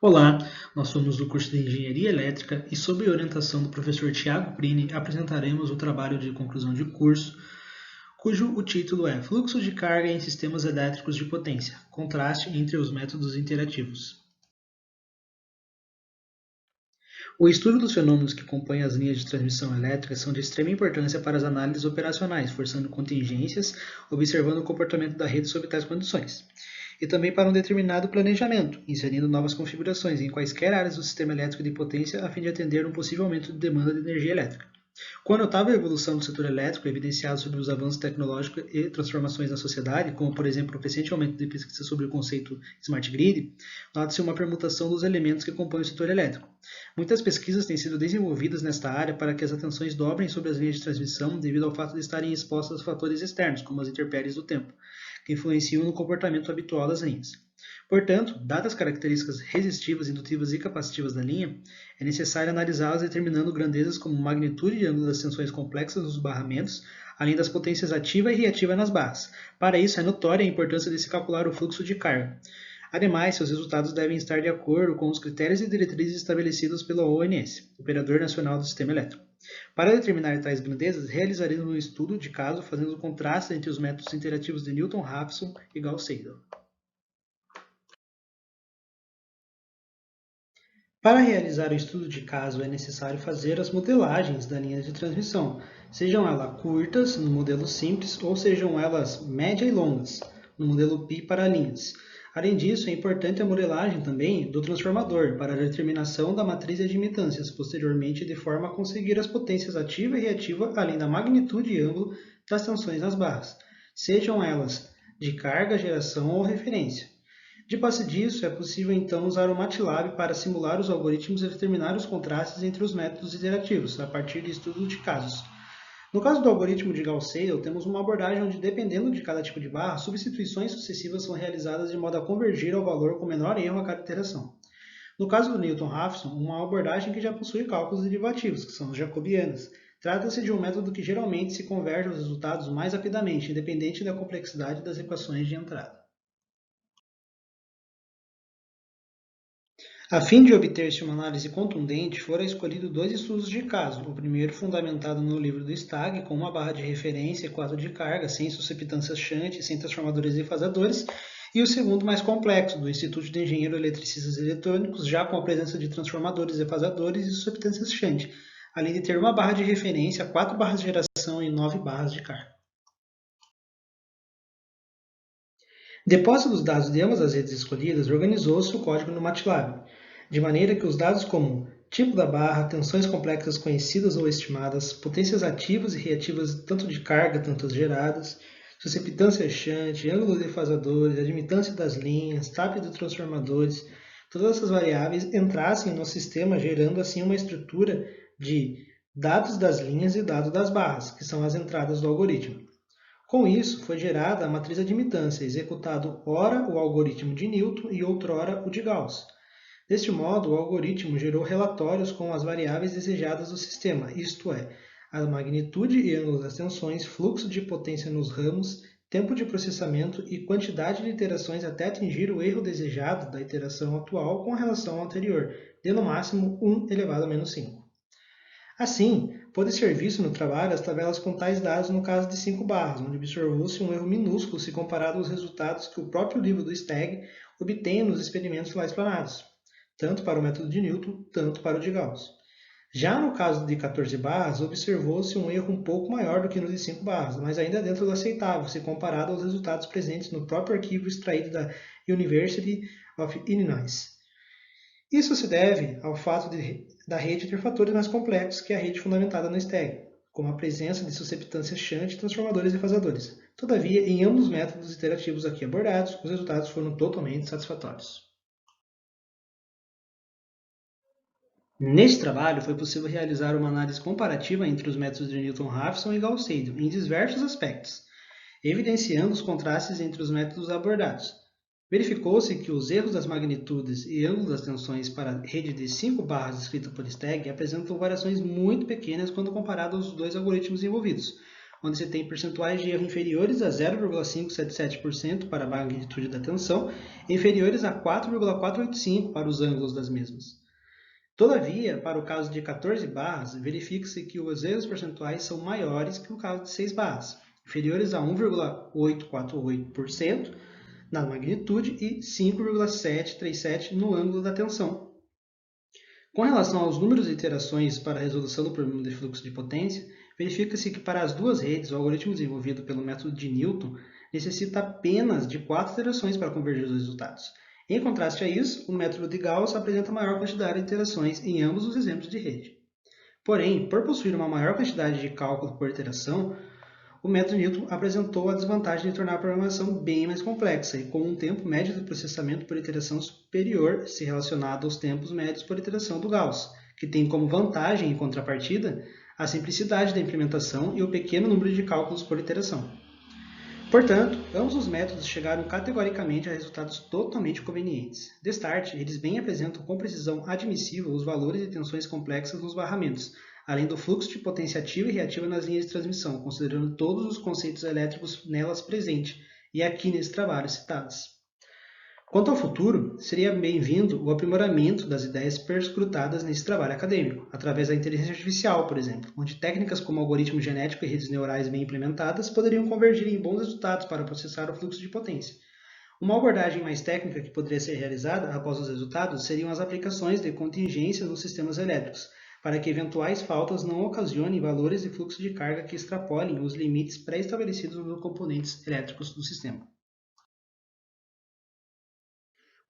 Olá, nós somos do curso de Engenharia Elétrica e, sob a orientação do professor Tiago Prini, apresentaremos o trabalho de conclusão de curso, cujo o título é Fluxo de carga em sistemas elétricos de potência, contraste entre os métodos interativos. O estudo dos fenômenos que compõem as linhas de transmissão elétrica são de extrema importância para as análises operacionais, forçando contingências, observando o comportamento da rede sob tais condições, e também para um determinado planejamento, inserindo novas configurações em quaisquer áreas do sistema elétrico de potência a fim de atender um possível aumento de demanda de energia elétrica. Com a notável evolução do setor elétrico, evidenciado sobre os avanços tecnológicos e transformações na sociedade, como por exemplo o recente aumento de pesquisa sobre o conceito Smart Grid, nota-se uma permutação dos elementos que compõem o setor elétrico. Muitas pesquisas têm sido desenvolvidas nesta área para que as atenções dobrem sobre as linhas de transmissão devido ao fato de estarem expostas a fatores externos, como as intempéries do tempo, que influenciam no comportamento habitual das linhas. Portanto, dadas as características resistivas, indutivas e capacitivas da linha, é necessário analisá-las determinando grandezas como magnitude e ângulo das tensões complexas dos barramentos, além das potências ativa e reativa nas barras. Para isso, é notória a importância de se calcular o fluxo de carga. Ademais, seus resultados devem estar de acordo com os critérios e diretrizes estabelecidos pela ONS, Operador Nacional do Sistema Elétrico. Para determinar tais grandezas, realizaremos um estudo de caso fazendo o contraste entre os métodos interativos de Newton-Raphson e Gauss-Seidel. Para realizar o estudo de caso, é necessário fazer as modelagens da linha de transmissão, sejam elas curtas, no modelo simples, ou sejam elas média e longas, no modelo pi para linhas. Além disso, é importante a modelagem também do transformador para a determinação da matriz de admitâncias, posteriormente de forma a conseguir as potências ativa e reativa, além da magnitude e ângulo das tensões nas barras, sejam elas de carga, geração ou referência. De passe disso, é possível então usar o MATLAB para simular os algoritmos e determinar os contrastes entre os métodos iterativos, a partir de estudo de casos. No caso do algoritmo de Gauss-Seidel, temos uma abordagem onde, dependendo de cada tipo de barra, substituições sucessivas são realizadas de modo a convergir ao valor com menor erro a cada iteração. No caso do Newton-Raphson, uma abordagem que já possui cálculos derivativos, que são os jacobianos. Trata-se de um método que geralmente se converge aos resultados mais rapidamente, independente da complexidade das equações de entrada. A fim de obter-se uma análise contundente, fora escolhido dois estudos de caso, o primeiro fundamentado no livro do Stagg, com uma barra de referência e quadro de carga, sem susceptâncias shunt, sem transformadores e fasadores, e o segundo mais complexo, do Instituto de Engenheiro Eletricistas e Eletrônicos, já com a presença de transformadores e fasadores e susceptâncias shunt, além de ter uma barra de referência, 4 barras de geração e 9 barras de carga. Depois dos dados de ambas as redes escolhidas, organizou-se o código no MATLAB, de maneira que os dados como tipo da barra, tensões complexas conhecidas ou estimadas, potências ativas e reativas tanto de carga, tanto as geradas, susceptância shunt, ângulo de fasadores, admitância das linhas, TAP dos transformadores, todas essas variáveis entrassem no sistema, gerando assim uma estrutura de dados das linhas e dados das barras, que são as entradas do algoritmo. Com isso, foi gerada a matriz admitância, executado ora o algoritmo de Newton e outrora o de Gauss. Deste modo, o algoritmo gerou relatórios com as variáveis desejadas do sistema, isto é, a magnitude e ângulo das tensões, fluxo de potência nos ramos, tempo de processamento e quantidade de iterações até atingir o erro desejado da iteração atual com relação ao anterior, de no máximo 1 elevado a menos 5. Assim, pôde ser visto no trabalho as tabelas com tais dados no caso de 5 barras, onde observou-se um erro minúsculo se comparado aos resultados que o próprio livro do Stagg obtém nos experimentos lá explanados, tanto para o método de Newton, tanto para o de Gauss. Já no caso de 14 barras, observou-se um erro um pouco maior do que no de 5 barras, mas ainda dentro do aceitável, se comparado aos resultados presentes no próprio arquivo extraído da University of Illinois. Isso se deve ao fato da rede ter fatores mais complexos que a rede fundamentada no Stagg, como a presença de susceptâncias shunt, transformadores e fasadores. Todavia, em ambos os métodos iterativos aqui abordados, os resultados foram totalmente satisfatórios. Neste trabalho, foi possível realizar uma análise comparativa entre os métodos de Newton-Raphson e Gauss-Seidel em diversos aspectos, evidenciando os contrastes entre os métodos abordados. Verificou-se que os erros das magnitudes e ângulos das tensões para a rede de 5 barras descrita por Stagg apresentam variações muito pequenas quando comparado aos dois algoritmos envolvidos, onde você tem percentuais de erro inferiores a 0,577% para a magnitude da tensão e inferiores a 4,485 para os ângulos das mesmas. Todavia, para o caso de 14 barras, verifica-se que os erros percentuais são maiores que o caso de 6 barras, inferiores a 1,848% na magnitude e 5,737 no ângulo da tensão. Com relação aos números de iterações para a resolução do problema de fluxo de potência, verifica-se que para as duas redes, o algoritmo desenvolvido pelo método de Newton necessita apenas de 4 iterações para convergir os resultados. Em contraste a isso, o método de Gauss apresenta maior quantidade de iterações em ambos os exemplos de rede. Porém, por possuir uma maior quantidade de cálculo por iteração, o método Newton apresentou a desvantagem de tornar a programação bem mais complexa e com um tempo médio de processamento por iteração superior se relacionado aos tempos médios por iteração do Gauss, que tem como vantagem em contrapartida a simplicidade da implementação e o pequeno número de cálculos por iteração. Portanto, ambos os métodos chegaram categoricamente a resultados totalmente convenientes. De start, eles bem apresentam com precisão admissível os valores de tensões complexas nos barramentos, além do fluxo de potência ativa e reativa nas linhas de transmissão, considerando todos os conceitos elétricos nelas presentes, e aqui nesse trabalho citados. Quanto ao futuro, seria bem-vindo o aprimoramento das ideias perscrutadas nesse trabalho acadêmico, através da inteligência artificial, por exemplo, onde técnicas como algoritmo genético e redes neurais bem implementadas poderiam convergir em bons resultados para processar o fluxo de potência. Uma abordagem mais técnica que poderia ser realizada após os resultados seriam as aplicações de contingência nos sistemas elétricos, para que eventuais faltas não ocasionem valores de fluxo de carga que extrapolem os limites pré-estabelecidos nos componentes elétricos do sistema.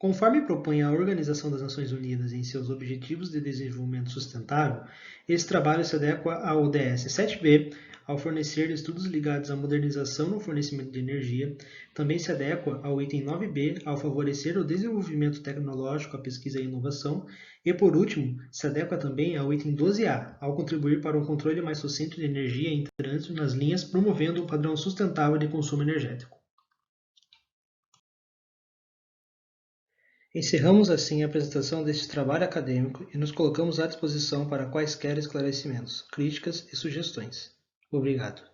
Conforme propõe a Organização das Nações Unidas em seus Objetivos de Desenvolvimento Sustentável, esse trabalho se adequa ao ODS 7b, ao fornecer estudos ligados à modernização no fornecimento de energia, também se adequa ao item 9b, ao favorecer o desenvolvimento tecnológico, a pesquisa e a inovação, e por último, se adequa também ao item 12a, ao contribuir para um controle mais sucinto de energia em trânsito nas linhas, promovendo um padrão sustentável de consumo energético. Encerramos assim a apresentação deste trabalho acadêmico e nos colocamos à disposição para quaisquer esclarecimentos, críticas e sugestões. Obrigado.